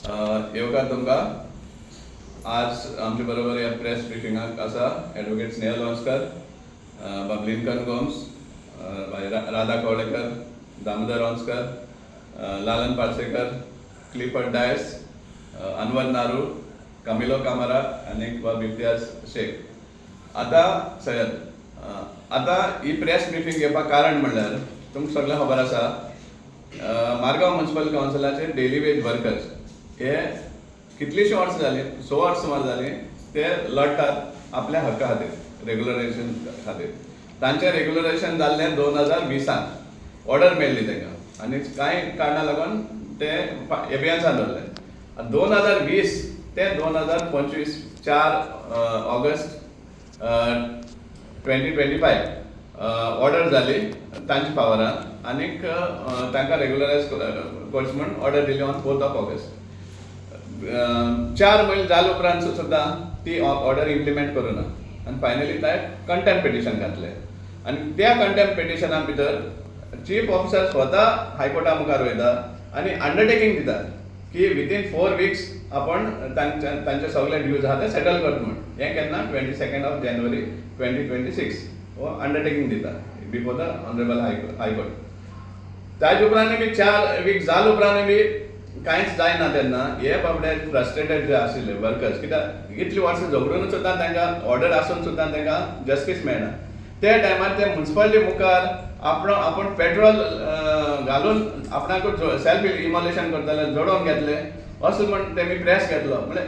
येवकार तुमकां. आज आमचे बरोबर ह्या प्रेस ब्रिफिंगाक आसा ॲडव्होकेट स्नेहल वंसकर, बबलिनकर गोम्स, राधा कवळेकर, दामोदर वंसकर, लालन पार्सेकर, क्लिफर्ड डायस, अनवर नारू, कमिलो कामारा आणि इम्तियाज शेख. आता सयद आता ही प्रेस ब्रिफिंग घेवपाक कारण म्हणल्यार तुमकां सगळ्यांक खबर आसा, मारगांव म्युनिसिपल कावन्सिलाचे डेली वेज वर्कर्स हे कितलींशीं वर्सां जालीं, 6 वर्सां सुमार जालीं, ते लढटात आपल्या हक्का खातीर, रेग्युलरायझेशन खातीर. तांचें रेग्युलरायझेशन जाल्लें 2020 ऑर्डर मेळ्ळी तांकां आनी कांय कारणां लागून ते एबियन्सान दवरलें. 2020 ते 2025 4 ऑगस्ट 2025 ऑर्डर जाली तांच्या पावरान आनीक तांकां रेग्युलरायज करचें म्हूण ऑर्डर दिली ऑन 4 ऑगस्ट. 4 म्हयने जाले उपरांत सुद्दां ती ऑर्डर इम्प्लिमेंट करूना आनी फायनली ते कंटेम्प्ट पिटिशन घातलें. आनी त्या कंटेम्प्ट पिटिशना भितर चीफ ऑफिसर स्वता हायकोर्टा मुखार वयता आनी अंडरटेकिंग दिता की विथीन 4 वीक्स आपण तांचे सगळे ड्यूज आहा ते सेटल करता म्हूण. हें केन्ना 22 जानेवारी 2026 हो अंडरटेकिंग दिता बिफोर द ऑनरेबल हायकोर्ट. ताजे उपरांत बी 4 वीक जाले उपरांत बी कांयच जायना तेन्ना हे बाबडे फ्रस्ट्रेटेड जे आशिल्ले वर्कर्स, कित्याक इतलीं वर्सां झगडून सुद्दां तांकां ऑर्डर आसून सुद्दां तांकां जस्टीस मेळना. त्या टायमार ते म्युनिसिपालिटी मुखार आपण पेट्रोल घालून आपणाकूच सेल्फ इमोलेशन करताले, जोडोवन घेतले असो म्हण तेमी प्रेस घेतलो. म्हणजे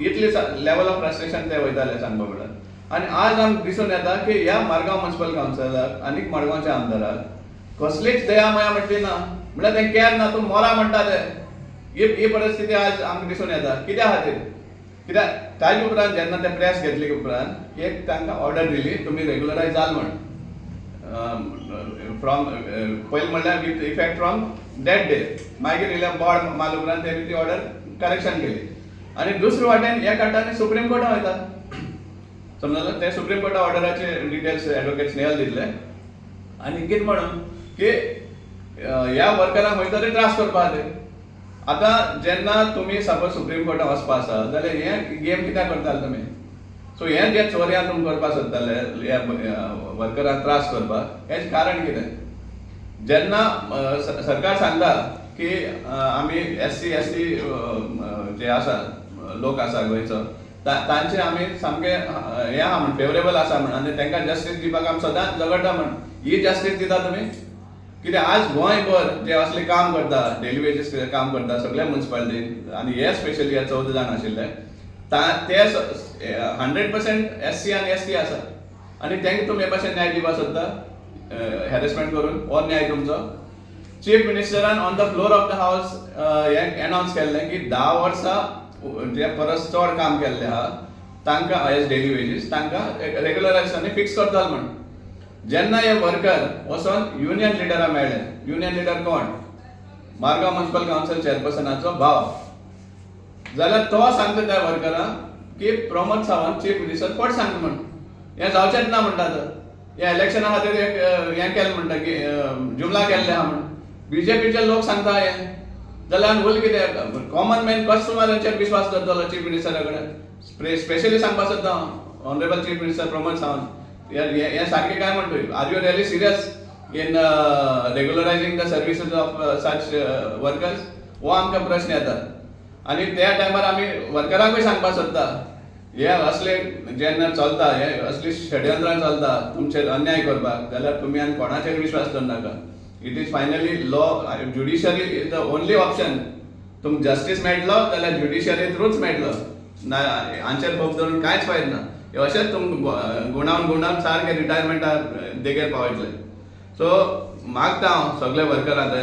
इतली लेवल ऑफ फ्रस्ट्रेशन ते वयताले सांगपा म्हणल्यार. आनी आज आमकां दिसून येता की ह्या मारगांव म्युनिसिपल कावन्सिलाक आनीक मडगांवच्या आमदाराक कसलीच दया माया म्हटली ना, म्हळ्यार तें केर ना, तूं मोरा म्हणटा ते. ही परिस्थिती आज आमकां दिसून येता. कित्या खातीर? कित्याक ताजे उपरांत जेन्ना ते प्रेस घेतली उपरांत एक तांकां ऑर्डर दिली, तुमी रेग्युलरायज जाल म्हण. फ्रॉम पयलीं म्हणल्यार with effect from that day. मागीर इलें बोर्ड मारले उपरांत तेणी ती ऑर्डर करेक्शन केली. आनी दुसरे वाटेन हे काटांनी सुप्रीम कोर्टान वयता. समजलें? ते सुप्रीम कोर्टा ऑर्डराचे डिटेल्स ॲडव्होकेट स्नेहल दितले. आनी कितें म्हणून की ह्या वर्करांक खंय तरी त्रास करपा खातीर. आतां जेन्ना तुमी सपोज सुप्रीम कोर्टाक वचपा आसा जाल्यार हें गेम कित्याक करताले तुमी? सो हें जे चोरयां तुमी करपा सोदताले ह्या वर्करांक त्रास करपाक, हेजें कारण कितें? जेन्ना सरकार सांगता की आमी SC ST जे आसा लोक आसा गोंयचो तांचे आमी सामके हें आहा म्हण, फेवरेबल आसा म्हण, आनी तांकां जस्टीस दिवपाक आमी सदांच झगडटा म्हण. ही जस्टीस दिता तुमी? कित्याक आज गोंयभर जे असले काम करता, डेली वेजीस काम करता सगळ्या म्युनिसिपालिटीन, आनी हे स्पेशली 14 जाण आशिल्ले ते 100% SC आनी ST आसा. आनी तांकां तुमी हे भाशेन न्याय दिवपाक सोदता, हॅरेसमेंट करून. हो न्याय तुमचो? चीफ मिनिस्टरान on the floor of the house हें अनावन्स केल्लें की 10 वर्सां जे परस चड काम केल्लें आहा तांकां एज डेली वेजीस तांकां रेग्युलरायझेशन फिक्स करतलो म्हण. जेन्ना हे वर्कर वचोन युनियन लिडराक मेळ्ळे, युनियन लिडर कोण? मारगांव म्युनिसिपल कावन्सिल चेअरपर्सनाचो भाव. जाल्यार तो सांगता त्या वर्करांक की प्रमोद सावंत चीफ मिनिस्टर फट सांगता म्हण. हें जावचेंच ना म्हणटात. हे इलेक्शना खातीर हें केलें म्हणटा की जुमला केल्ले आहा म्हण. BJPचे लोक सांगता हें, जाल्यार उरलें कितें? कॉमन मॅन कशें सुमार हेंचेर विश्वास करतलो चीफ मिनिस्टरा कडेन? स्पेशली सांगपा सोदता हांव, honourable chief minister Pramod Sawant, हे सारकें काय म्हणटोय? Are you really serious in regularizing the services of such workers? हो आमकां प्रश्न येता. आनी त्या टायमार आमी वर्करांकूय सांगपा सोदता, हे असले जेन्ना चलता, हे असली षडयंत्रां चलता तुमचेर अन्याय करपाक, जाल्यार तुमी आनी कोणाचेर विश्वास दवरनाका. It is finally law, judiciary is the only option. तुमकां जस्टीस मेळटलो जाल्यार ज्युडिशरी थ्रूच मेळटलो, ना हांचेर भोग धरून कांयच फायदो ना. अशेंच तुमकां गुणावन सारके रिटायरमेंटार देगेर पावयतले. सो मागता हांव सगळे वर्करां ते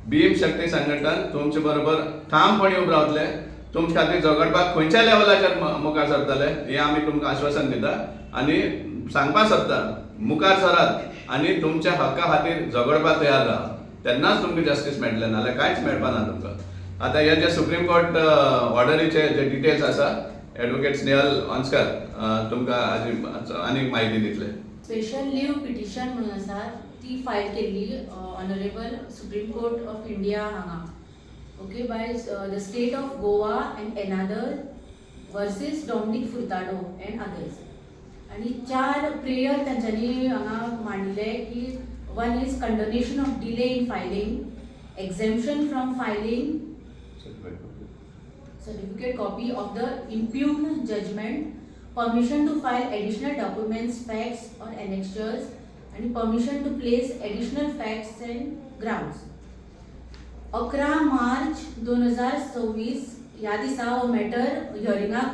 भीम शक्ती संघटन तुमचे बरोबर ठामपणी उबे रावतले. तुमचे खातीर झगडपाक खंयच्या लेवलाचेर मुखार सरतले हें आमी तुमकां आश्वासन दिता. आनी सांगपाक सोदता, मुखार सरात आनी तुमच्या हक्का खातीर झगडपाक तयार राहा, तेन्नाच तुमकां जस्टीस मेळटलें, नाल्यार कांयच मेळपाना तुमकां. आतां हे जे सुप्रीम कोर्ट ऑर्डरीचे जे डिटेल्स आसा ॲडव्होकेट स्नेहल वंसकर तुमकां आनीक म्हायती दितले. स्पेशल लीव पिटिशन म्हणून आसा ती फायल केल्ली honourable supreme court of India हांगा. okay, by the state of Goa and another versus Dominic Furtado and others. आणि 4 प्रेयर त्यांच्यानी हांगा मांडले की one is condonation of delay in filing, exemption from filing certificate copy of the impugned judgment, permission to file additional documents, facts or annexures, and permission to place additional facts and grounds. 11 March 2026 ह्या दिसा हो matter हियरिंगाक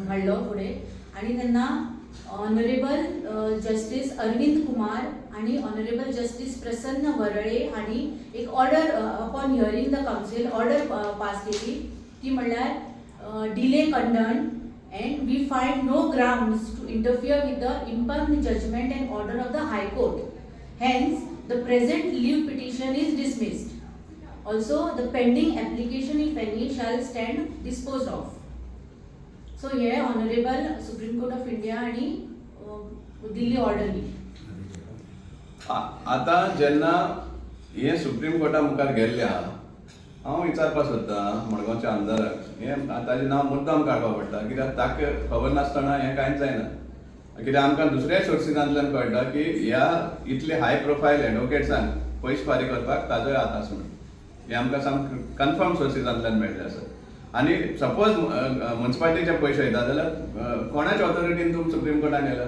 हाडलो फुडें आणि तेन्ना honourable justice Arvind Kumar आणि honourable justice प्रसन्न वरळे हांणी एक order upon hearing the council order pass केली ती म्हणल्यार delay कंडन and we find no grounds to interfere with the impugned judgment and order of the High Court. Hence, the present leave petition is dismissed. Also, the pending application, if any, shall stand disposed of. So, here, Honorable Supreme Court of India आणि Delhi order ही. आता जेन्ना हे supreme Carta मुखार गेल्ले आहा, हांव विचारपाक सोदतां मडगांवच्या आमदाराक, हें ताजें नांव मुद्दाम काडपाक पडटा कित्याक ताका खबर नासतना हें कांयच जायना. कित्याक आमकां दुसऱ्या सोर्सिसांतल्यान कळटा की ह्या इतले हाय प्रोफायल एडवोकेट्सांक पयशे फारीक करपाक ताजोय हात आसा म्हणून. हें आमकां सामकें कन्फर्म सोर्सिसांतल्यान मेळ्ळें आसा. आनी सपोज म्युन्सिपालिटीचे पयशे वयता जाल्यार कोणाच्या ऑथॉरिटीन तुमी सुप्रीम कोर्टान गेला?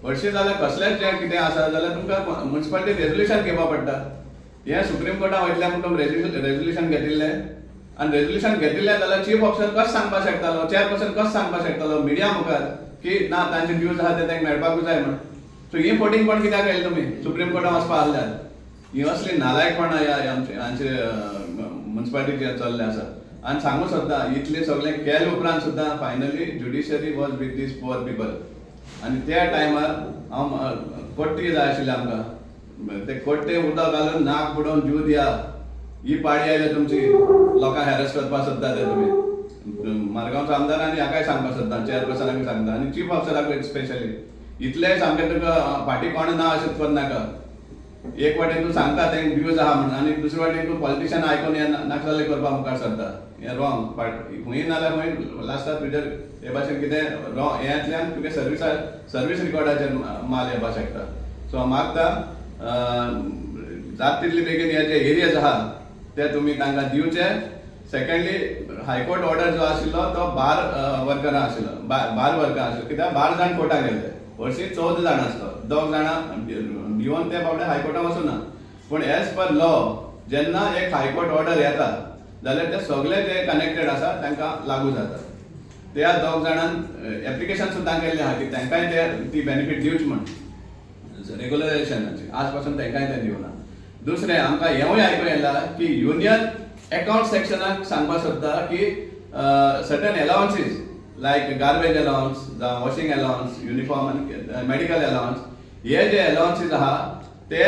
हरशीं जाल्यार कसलेंच जें कितें आसा जाल्यार तुमकां म्युन्सिपालिटी रेजोल्युशन घेवपा पडटा. हें सुप्रीम कोर्टान वयतल्यान म्हणून रेजोल्युशन घेतिल्लें आनी रेजोल्युशन घेतिल्लें जाल्यार चीफ ऑफिसर कसो सांगपाक शकतालो, चेअरपर्सन कसो सांगपाक शकतालो मिडिया मुखार की ना तांचे ड्यूज आहा ते तांकां मेळपाकूच जाय म्हणून. सो ही फोटींगपण कित्याक केलें तुमी सुप्रीम कोर्टान वचपा आसल्यार? ही असली नालायकपणां आमचे म्युन्सिपालिटीचे चल्ले आसा. आनी सांगू सोदता इतलें सगळें केले उपरांत सुद्दां finally judiciary was with these poor people. आनी त्या टायमार हांव कोट्टी जाय आशिल्लें आमकां ते कोट्टे उदक घालून नाक बुडोवन जीव दिया ही पाळी आयल्या तुमची. लोकांक हॅरस करपाक सोदता ते तुमी. मारगांवचो आमदार आनी हाकाय सांगपाक सोदता, चेअरपर्सनाक सांगता आनी चीफ ऑफिसराक स्पेशली इतलें सामकें तुका फाटीं कोण ना अशें करनाका. एक वाटेन तूं सांगता तेंक व्यूज आहा म्हणून आनी दुसरे वाटेन तूं पॉलिटिशियन आयकून हें नाकजाले करपाक मुखार सरता. हें रॉंग. खंय नाल्यार खंय लास्टाक तुजेर हे भाशेन कितें रॉंग हेंतल्यान तुगे सर्वीस रिकॉर्डाचेर माल येवपाक शकता. सो हांव मागता जाता तितले बेगीन हे जे एरियाज आहा ते तुमी तांकां दिवचे. सेकंडली हायकोर्ट ऑर्डर जो आशिल्लो तो 12 वर्करां आशिल्लो, 12 वर्करां आशिल्लो कित्याक 12 जाण कोर्टाक गेले. हरशीं 14 जाण आसलो, 2 जाणां भिवन ते बाबडे हायकोर्टान वचूना. पूण एज पर लॉ जेन्ना एक हायकोर्ट ऑर्डर येता जाल्यार ते सगळे जे कनेक्टेड आसा तांकां लागू जाता. त्या 2 जाणांन एप्लिकेशन सुद्दां केल्लें आहा की तांकांय ते ती बेनिफीट दिवची म्हणून रेग्युलरायझेशनाची. आज पासून तांकांय ते दिवना. दुसरें आमकां हेंवूय आयकूं येला की युनियन अकाउंट सेक्शनाक सांगपाक सोदता की सर्टन अलावन्सीस लायक गार्बेज अलावन्स जावं वॉशिंग अलावन्स, युनिफॉर्म आनी मेडिकल अलावन्स, हे जे अलावन्सीस आहा ते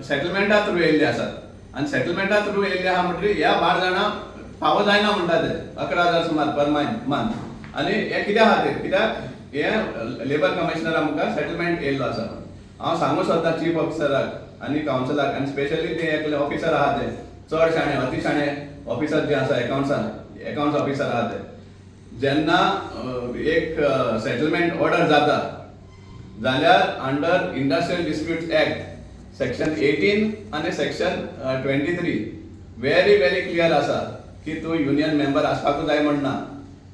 सेटलमेंटा थ्रू येयल्ले आसात आनी सेटलमेंटा थ्रू येयल्ले आहा म्हणटरी ह्या 12 जाणां फावो जायना म्हणटा ते 11,000 सुमार पर मंथ. आनी हे कित्याक आहा ते कित्याक हे लेबर कमिशनरा मुखार सेटलमेंट येयल्लो आसा. हांव सांगू सोदता चीफ ऑफिसराक आनी कावन्सिलाक आनी स्पेशली ते एकले ऑफिसर आहा ते चड शाणे अति शाणे ऑफिसर जे आसा अकाउंट्स ऑफिसर आहा ते, जेन्ना एक सेटलमेंट ऑर्डर जाता जाल्यार under industrial disputes act section 18 आनी सेक्शन 23 व्हेरी क्लियर आसा की तूं युनियन मेंबर आसपाकूच जाय म्हणना.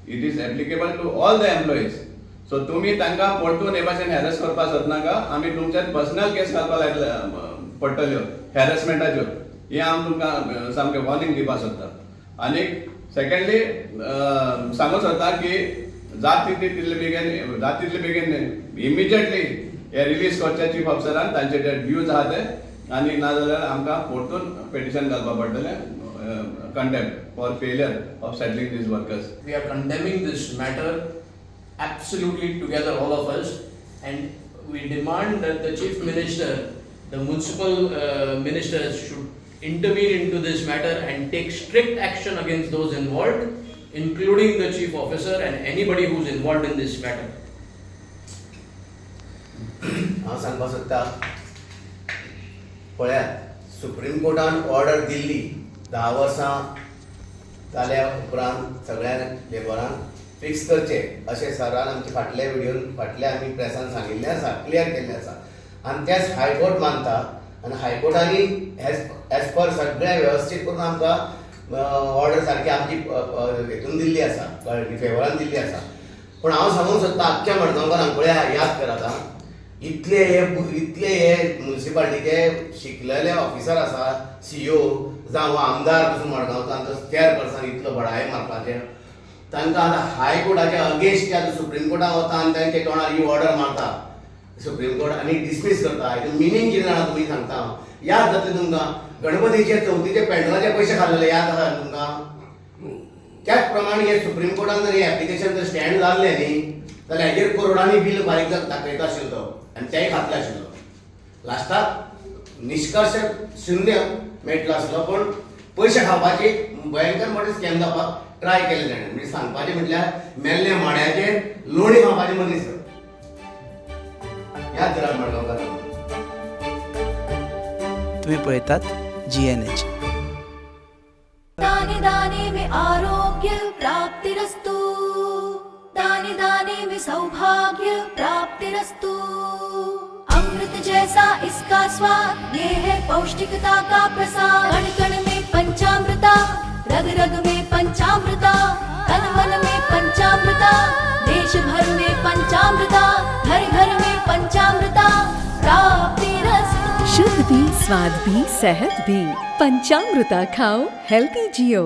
It is applicable to all the employees. So तुमी तांकां परतून हे भाशेन हॅरस करपाक सोदनाका. आमी तुमच्यान पर्सनल केस घालपाक पडटल्यो हॅरसमेंटाच्यो. हे हांव तुमकां सामकें वॉर्निंग दिवपाक सोदता. आनीक सेकंडली सांगूंक सोदता की जाता तितले बेगीन इमिजिएटली हे रिलीज करचे चीफ ऑफिसरान तांचे जे ड्यूज आहा ते. आनी नाजाल्यार आमकां परतून पेटिशन घालपाक पडटलें contempt for failure of settling these workers. We are condemning this matter absolutely together, all of us, and we demand that the chief minister, the municipal ministers should intervene into this matter and take strict action against those involved, including the chief officer and anybody who is involved in this matter. हांव सांगपाक सोदता पळयात supreme कोर्टान order Delhi 10 वर्सां जाल्या उपरांत सगळ्या लेबरांक fix करचे अशें सरान आमचे फाटल्या व्हिडिओन फाटल्या आमी प्रेसान सांगिल्लें आसा, क्लियर केल्लें आसा. आनी तेच हायकोर्ट मानता आनी हायकोर्टानी एज पर सगळें वेवस्थीत करून आमकां ऑर्डर सारकी आमची हेतून दिल्ली आसा, फेवरान दिल्ली आसा. पूण हांव सांगूंक सोदतां आख्ख्या मडगांवकारांक पळया याद करात आं, इतले हे म्युन्सिपाल्टीचे शिकलेले ऑफिसर आसा, CEO जावं आमदार पसून मडगांवचो चेअरपर्सन इतलो बडाय मारपाचें, तांकां आतां हायकोर्टाच्या अगेन्स्ट आतां सुप्रीम कोर्टान वता आनी तांचे तोंडार ही ऑर्डर मारता सुप्रीम कोर्ट आनी डिसमीस करता. हेतून मिनींग कितें जाणा तुमी सांगता हांव. याद जातलें तुमकां गणपतीचे चवथीचे पेंडॉलाचे पयशे खाल्लेले याद आसा तुमकां. त्याच प्रमाणे हे सुप्रीम कोर्टान जर हे एप्लिकेशन जर स्टँड जाल्लें न्ही जाल्यार हेजेर करोडांनी बील फारीक दाखयता आशिल्लो तो आनी तेंय खातले आशिल्लो. लास्टाक निश्कर्श शून्य मेळटलो आसलो, पूण पयशे खावपाची भयंकर मोठे स्कॅम जावपाक ट्राय केले ताणें. म्हणजे सांगपाचें म्हटल्यार मेल्ल्या माड्याचेर लोणी खावपाचे मनीस. याद करा मडगांवकार. तुम्ही पळयतात GNH. दाने दाने में आरोग्य प्राप्तिरस्तु, दाने दाने में सौभाग्य प्राप्तिरस्तु. अमृत जैसा इसका स्वाद, ये है पौष्टिकता का प्रसाद. कण कण में पंचामृता, रग रग में पंचामृता, तन मन में पंचामृता, देश भर में पंचामृता, घर घर में पंचामृता प्राप्तिरस्तु. शुद्ध भी, स्वाद भी, सेहत भी. पंचामृता खाओ, हेल्थी जियो.